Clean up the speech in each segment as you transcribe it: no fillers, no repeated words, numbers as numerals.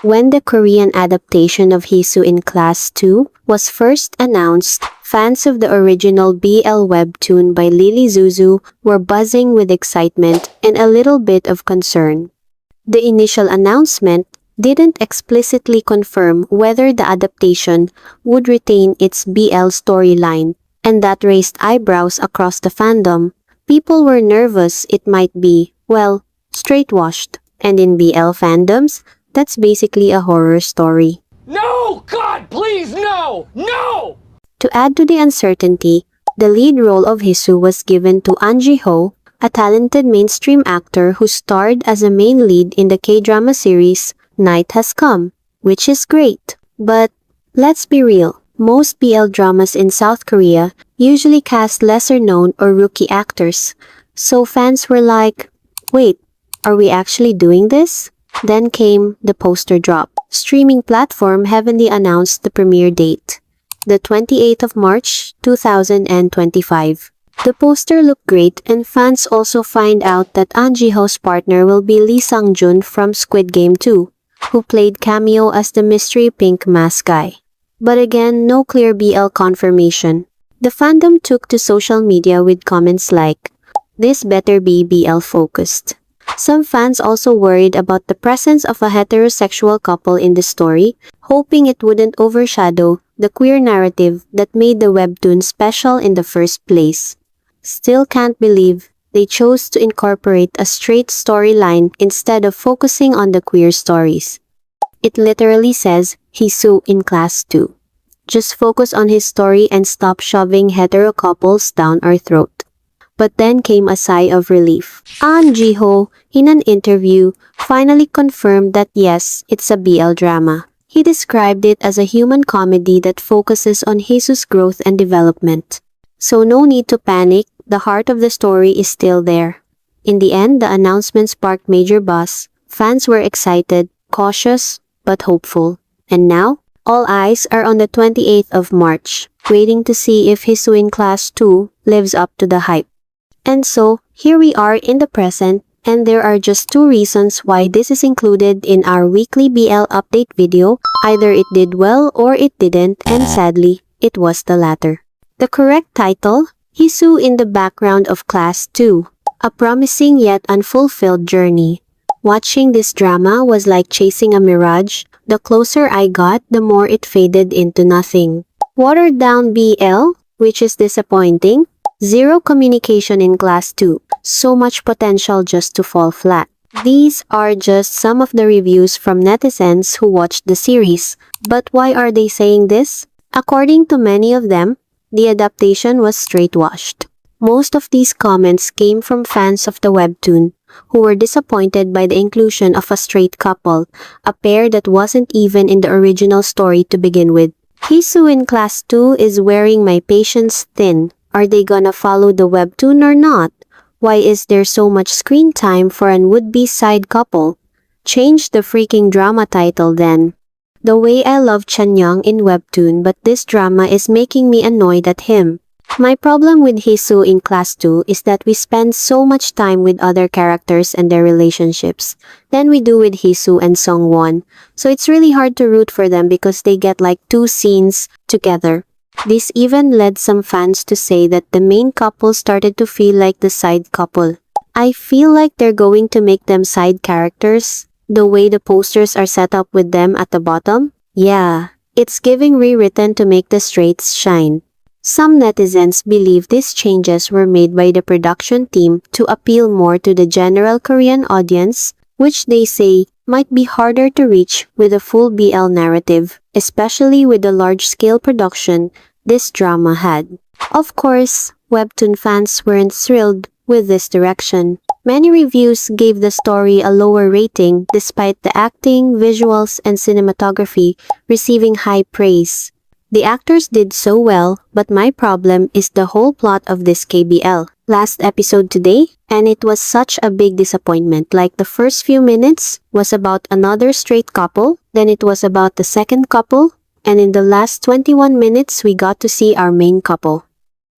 When the Korean adaptation of Heesu in Class 2 was first announced, fans of the original BL Webtoon by Lily Zuzu were buzzing with excitement and a little bit of concern. The initial announcement didn't explicitly confirm whether the adaptation would retain its BL storyline, and that raised eyebrows across the fandom. People were nervous it might be, well, straight-washed, and in BL fandoms, that's basically a horror story. No! God, please, no! No! To add to the uncertainty, the lead role of Heesu was given to An Ji-ho, a talented mainstream actor who starred as a main lead in the K-drama series Night Has Come, which is great. But let's be real, most BL dramas in South Korea usually cast lesser-known or rookie actors, so fans were like, wait, are we actually doing this? Then came the poster drop. Streaming platform Heavenly announced the premiere date, the 28th of March, 2025. The poster looked great and fans also find out that An Ji-ho's partner will be Lee Sang-jun from Squid Game 2, who played cameo as the mystery pink mask guy. But again, no clear BL confirmation. The fandom took to social media with comments like, "This better be BL focused." Some fans also worried about the presence of a heterosexual couple in the story, hoping it wouldn't overshadow the queer narrative that made the webtoon special in the first place. Still can't believe they chose to incorporate a straight storyline instead of focusing on the queer stories. It literally says, Heesu in Class 2. Just focus on his story and stop shoving hetero couples down our throat. But then came a sigh of relief. An Ji-ho, in an interview, finally confirmed that yes, it's a BL drama. He described it as a human comedy that focuses on Heesu's growth and development. So no need to panic, the heart of the story is still there. In the end, the announcement sparked major buzz. Fans were excited, cautious, but hopeful. And now, all eyes are on the 28th of March, waiting to see if Heesu in Class 2 lives up to the hype. And so, here we are in the present, and there are just two reasons why this is included in our weekly BL update video. Either it did well or it didn't, and sadly, it was the latter. The correct title, Heesu in the Background of Class 2, a promising yet unfulfilled journey. Watching this drama was like chasing a mirage. The closer I got, the more it faded into nothing. Watered down BL, which is disappointing. Zero communication in Class 2, so much potential just to fall flat. These are just some of the reviews from netizens who watched the series. But why are they saying this? According to many of them, the adaptation was straight-washed. Most of these comments came from fans of the webtoon, who were disappointed by the inclusion of a straight couple, a pair that wasn't even in the original story to begin with. Heesu in Class 2 is wearing my patience thin. Are they gonna follow the webtoon or not? Why is there so much screen time for an would-be side couple? Change the freaking drama title then. The way I love Chanyeong in webtoon, but this drama is making me annoyed at him. My problem with Heesu in Class 2 is that we spend so much time with other characters and their relationships than we do with Heesu and Sungwon. So it's really hard to root for them because they get like 2 scenes together. This even led some fans to say that the main couple started to feel like the side couple. I feel like they're going to make them side characters. The way the posters are set up with them at the bottom? Yeah, it's giving rewritten to make the straights shine. Some netizens believe these changes were made by the production team to appeal more to the general Korean audience, which they say might be harder to reach with a full BL narrative, especially with the large-scale production this drama had. Of course, webtoon fans weren't thrilled with this direction. Many reviews gave the story a lower rating despite the acting, visuals, and cinematography receiving high praise. The actors did so well, but my problem is the whole plot of this KBL. Last episode today, and it was such a big disappointment. Like the first few minutes was about another straight couple, then it was about the second couple, and in the last 21 minutes we got to see our main couple.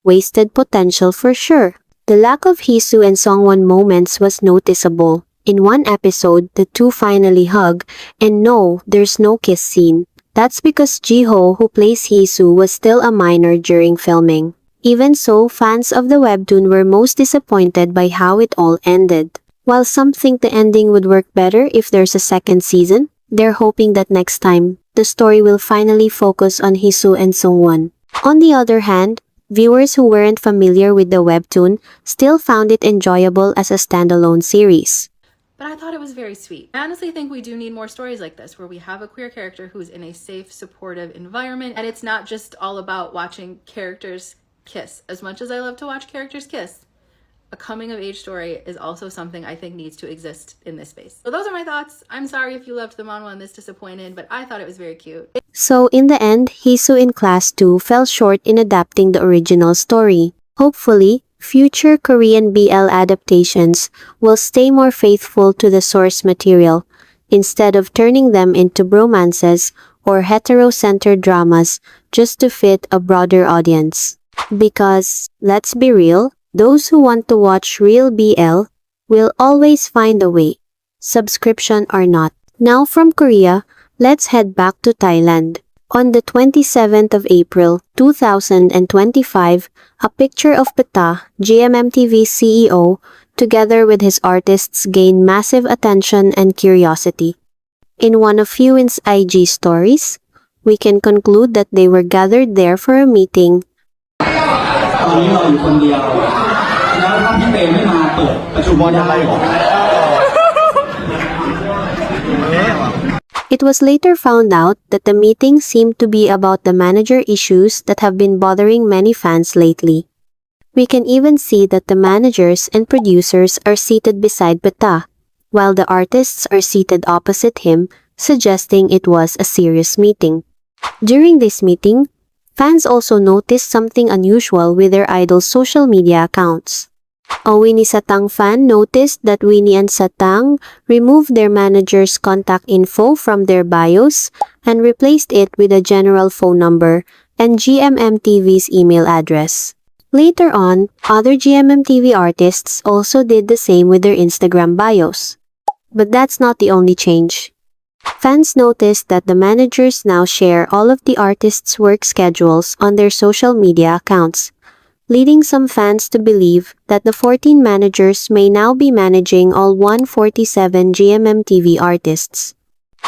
Wasted potential for sure. The lack of Heesu and Sungwon moments was noticeable. In one episode, the two finally hug, and no, there's no kiss scene. That's because Jiho, who plays Heesu, was still a minor during filming. Even so, fans of the webtoon were most disappointed by how it all ended. While some think the ending would work better if there's a second season, they're hoping that next time, the story will finally focus on Heesu and Sungwon. On the other hand, viewers who weren't familiar with the webtoon still found it enjoyable as a standalone series. But I thought it was very sweet. I honestly think we do need more stories like this, where we have a queer character who's in a safe, supportive environment, and it's not just all about watching characters kiss. As much as I love to watch characters kiss, a coming-of-age story is also something I think needs to exist in this space. So those are my thoughts. I'm sorry if you loved the manhwa and this disappointed, but I thought it was very cute. So in the end, Heesu in Class 2 fell short in adapting the original story. Hopefully, future Korean BL adaptations will stay more faithful to the source material, instead of turning them into bromances or hetero-centered dramas just to fit a broader audience. Because, let's be real, those who want to watch real BL will always find a way, subscription or not. Now from Korea, let's head back to Thailand. On the 27th of April, 2025, a picture of Peta, Gmmtv CEO, together with his artists gained massive attention and curiosity. In one of Yuin's IG stories, we can conclude that they were gathered there for a meeting. ตอนนี้เราอยู่คนเดียวแล้วถ้าพี่เปไม่มาเปิดประชุมได้ It was later found out that the meeting seemed to be about the manager issues that have been bothering many fans lately. We can even see that the managers and producers are seated beside Peta, while the artists are seated opposite him, suggesting it was a serious meeting. During this meeting, fans also noticed something unusual with their idol's social media accounts. A Winnie Satang fan noticed that Winnie and Satang removed their manager's contact info from their bios and replaced it with a general phone number and GMMTV's email address. Later on, other GMMTV artists also did the same with their Instagram bios. But that's not the only change. Fans noticed that the managers now share all of the artists' work schedules on their social media accounts, leading some fans to believe that the 14 managers may now be managing all 147 GMMTV artists.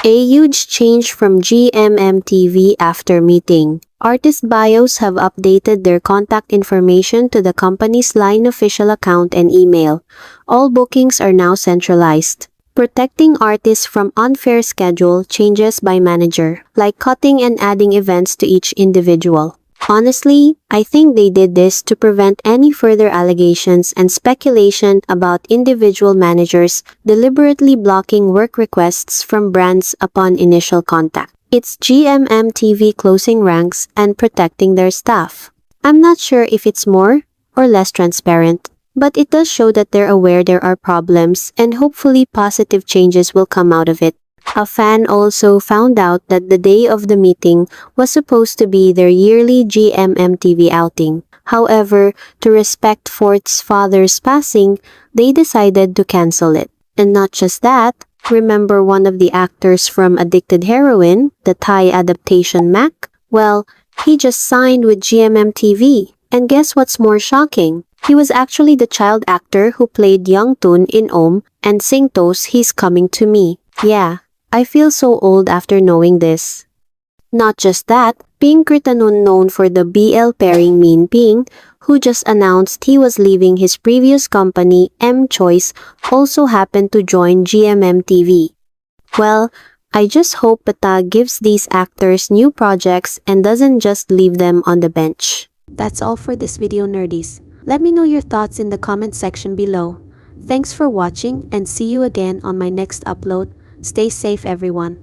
A huge change from GMMTV after meeting. Artist bios have updated their contact information to the company's line official account and email. All bookings are now centralized, protecting artists from unfair schedule changes by manager, like cutting and adding events to each individual. Honestly, I think they did this to prevent any further allegations and speculation about individual managers deliberately blocking work requests from brands upon initial contact. It's GMMTV closing ranks and protecting their staff. I'm not sure if it's more or less transparent, but it does show that they're aware there are problems and hopefully positive changes will come out of it. A fan also found out that the day of the meeting was supposed to be their yearly GMMTV outing. However, to respect Fort's father's passing, they decided to cancel it. And not just that, remember one of the actors from Addicted Heroine, the Thai adaptation Mac? Well, he just signed with GMMTV. And guess what's more shocking? He was actually the child actor who played Young Toon in Om and Singto's He's Coming to Me. Yeah, I feel so old after knowing this. Not just that, Ping Kritanun, known for the BL pairing Min Ping, who just announced he was leaving his previous company, M Choice, also happened to join GMMTV. Well, I just hope Peta gives these actors new projects and doesn't just leave them on the bench. That's all for this video, nerdies. Let me know your thoughts in the comment section below. Thanks for watching and see you again on my next upload. Stay safe, everyone.